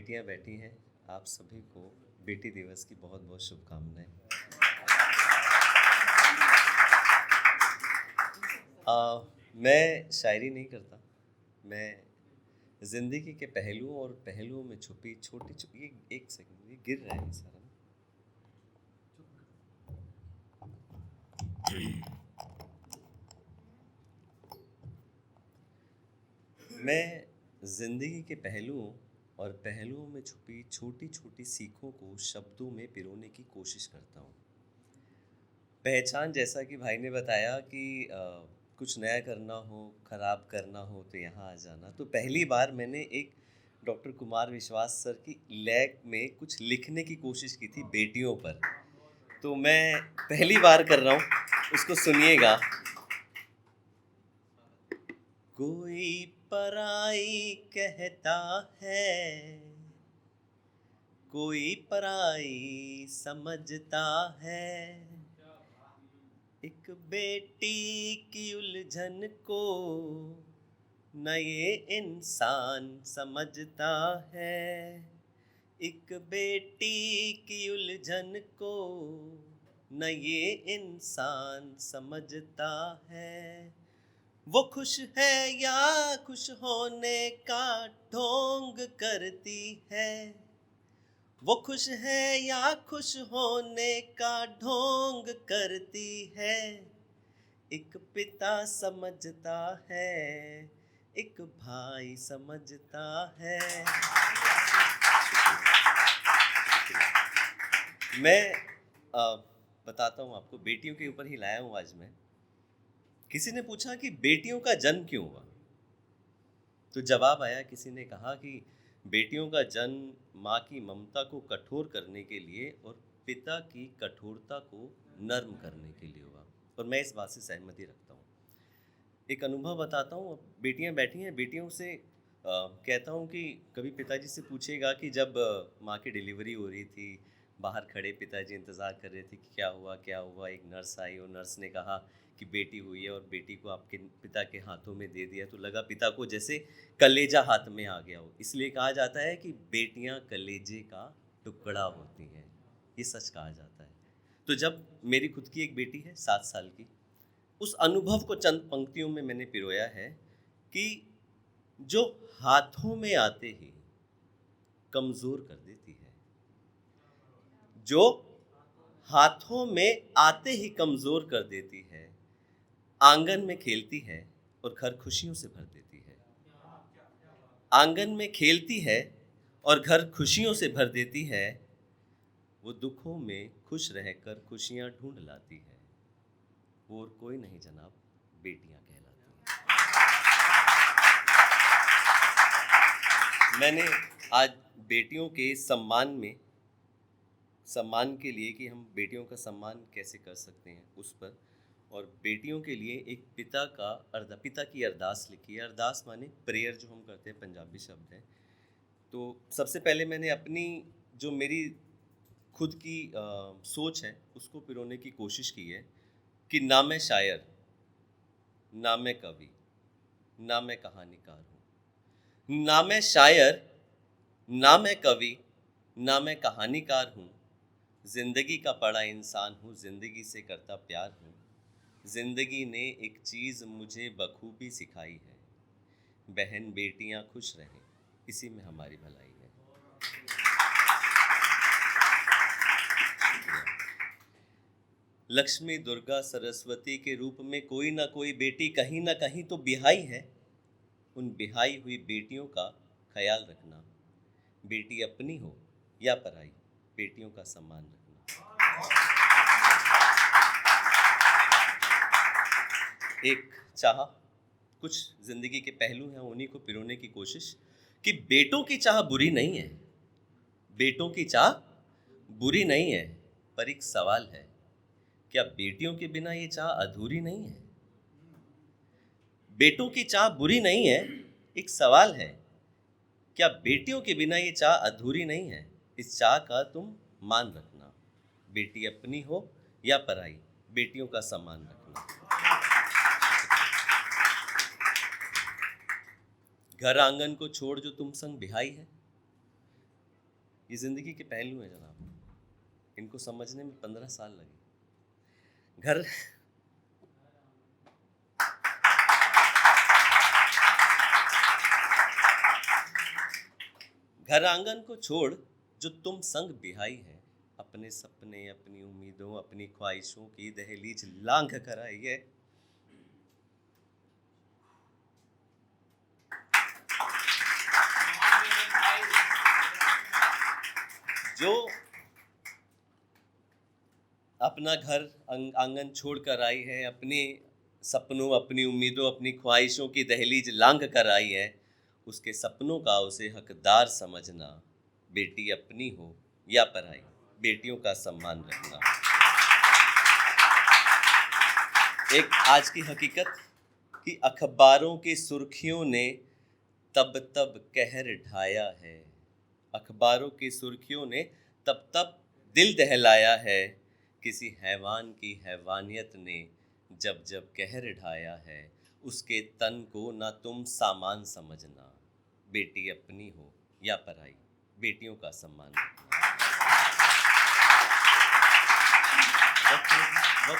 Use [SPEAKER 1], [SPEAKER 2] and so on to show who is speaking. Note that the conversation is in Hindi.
[SPEAKER 1] बेटियां बैठी हैं, आप सभी को बेटी दिवस की बहुत बहुत शुभकामनाएं। मैं शायरी नहीं करता, मैं ज़िंदगी के पहलुओं और पहलुओं में छुपी छोटी छोटी, ये एक सेकंड, ये गिर रहा है सारा। मैं ज़िंदगी के पहलुओं और पहलुओं में छुपी छोटी छोटी सीखों को शब्दों में पिरोने की कोशिश करता हूँ। पहचान, जैसा कि भाई ने बताया कि कुछ नया करना हो, खराब करना हो तो यहाँ आ जाना। तो पहली बार मैंने एक डॉक्टर कुमार विश्वास सर की लेख में कुछ लिखने की कोशिश की थी बेटियों पर। तो मैं पहली बार कर रहा हूँ, उसको सुनिएगा। कोई पराई कहता है, कोई पराई समझता है, एक बेटी की उलझन को न ये इंसान समझता है, एक बेटी की उलझन को न ये इंसान समझता है। वो खुश है या खुश होने का ढोंग करती है, वो खुश है या खुश होने का ढोंग करती है, एक पिता समझता है, एक भाई समझता है। मैं बताता हूँ आपको, बेटियों के ऊपर ही लाया हूँ आज मैं। किसी ने पूछा कि बेटियों का जन्म क्यों हुआ, तो जवाब आया, किसी ने कहा कि बेटियों का जन्म माँ की ममता को कठोर करने के लिए और पिता की कठोरता को नर्म करने के लिए हुआ। और मैं इस बात से सहमति रखता हूँ। एक अनुभव बताता हूँ। बेटियाँ बैठी हैं, बेटियों से कहता हूँ कि कभी पिताजी से पूछेगा कि जब माँ की डिलीवरी हो रही थी, बाहर खड़े पिताजी इंतज़ार कर रहे थे कि क्या हुआ क्या हुआ। एक नर्स आई और नर्स ने कहा कि बेटी हुई है और बेटी को आपके पिता के हाथों में दे दिया, तो लगा पिता को जैसे कलेजा हाथ में आ गया हो। इसलिए कहा जाता है कि बेटियां कलेजे का टुकड़ा होती हैं, ये सच कहा जाता है। तो जब मेरी खुद की एक बेटी है 7 साल की, उस अनुभव को चंद पंक्तियों में मैंने पिरोया है कि जो हाथों में आते ही कमज़ोर कर देती है, जो हाथों में आते ही कमज़ोर कर देती है, आंगन में खेलती है और घर खुशियों से भर देती है। आंगन में खेलती है और घर खुशियों से भर देती है, वो दुखों में खुश रहकर खुशियां ढूंढ लाती है। वो और कोई नहीं जनाब, बेटियां कहलाती हैं। मैंने आज बेटियों के सम्मान के लिए कि हम बेटियों का सम्मान कैसे कर सकते हैं उस पर, और बेटियों के लिए एक पिता की अरदास लिखी है। अरदास माने प्रेयर जो हम करते हैं, पंजाबी शब्द है। तो सबसे पहले मैंने अपनी जो मेरी खुद की सोच है उसको पिरोने की कोशिश की है कि ना मैं शायर, ना मैं कवि, ना मैं कहानीकार हूँ। ना मैं शायर, ना मैं कवि, ना मैं कहानीकार हूँ। जिंदगी का बड़ा इंसान हूँ, जिंदगी से करता प्यार हूँ। जिंदगी ने एक चीज़ मुझे बखूबी सिखाई है, बहन बेटियाँ खुश रहें, इसी में हमारी भलाई है। लक्ष्मी दुर्गा सरस्वती के रूप में कोई ना कोई बेटी कहीं ना कहीं तो बिहाई है। उन बिहाई हुई बेटियों का ख्याल रखना, बेटी अपनी हो या पराई, बेटियों का सम्मान रखना। एक चाह, कुछ जिंदगी के पहलू हैं उन्हीं को पिरोने की कोशिश कि बेटों की चाह बुरी नहीं है, बेटों की चाह बुरी नहीं है, पर एक सवाल है, क्या बेटियों के बिना ये चाह अधूरी नहीं है? बेटों की चाह बुरी नहीं है, एक सवाल है, क्या बेटियों के बिना ये चाह अधूरी नहीं है? इस चाह का तुम मान रखना, बेटी अपनी हो या पराई, बेटियों का सम्मान रखना। घर आंगन को छोड़ जो तुम संग बिहाई है, ये ज़िंदगी के पहलू हैं जनाब, इनको समझने में 15 साल लगे। घर आंगन को छोड़ जो तुम संग बिहाई है, अपने सपने, अपनी उम्मीदों, अपनी ख्वाहिशों की दहलीज लांघ कर आई है। जो अपना घर आंगन छोड़ कर आई है, अपने सपनों, अपनी उम्मीदों, अपनी ख्वाहिशों की दहलीज लांघ कर आई है, उसके सपनों का उसे हकदार समझना, बेटी अपनी हो या पराई, बेटियों का सम्मान रखना। एक आज की हकीकत कि अखबारों की सुर्खियों ने तब तब कहर ढाया है, अखबारों की सुर्खियों ने तब तब दिल दहलाया है, किसी हैवान की हैवानियत ने जब जब कहर ढाया है, उसके तन को ना तुम सामान समझना, बेटी अपनी हो या पराई, बेटियों का सम्मान रखना।